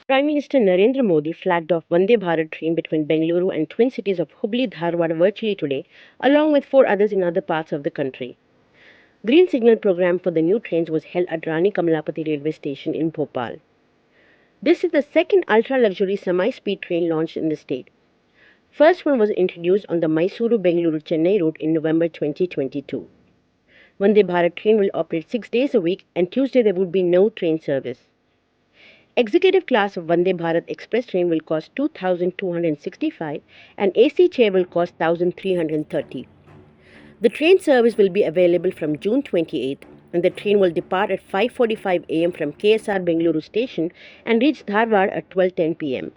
Prime Minister Narendra Modi flagged off Vande Bharat train between Bengaluru and twin cities of Hubli Dharwad virtually today, along with four others in other parts of the country. Green signal program for the new trains was held at Rani Kamalapati railway station in Bhopal. This is the second ultra-luxury semi-speed train launched in the state. First one was introduced on the Mysuru-Bengaluru-Chennai route in November 2022. Vande Bharat train will operate 6 days a week, and Tuesday there would be no train service. Executive class of Vande Bharat Express train will cost 2,265 and AC chair will cost 1,330. The train service will be available from June 28th, and the train will depart at 5:45 a.m. from KSR Bengaluru station and reach Dharwad at 12:10 p.m.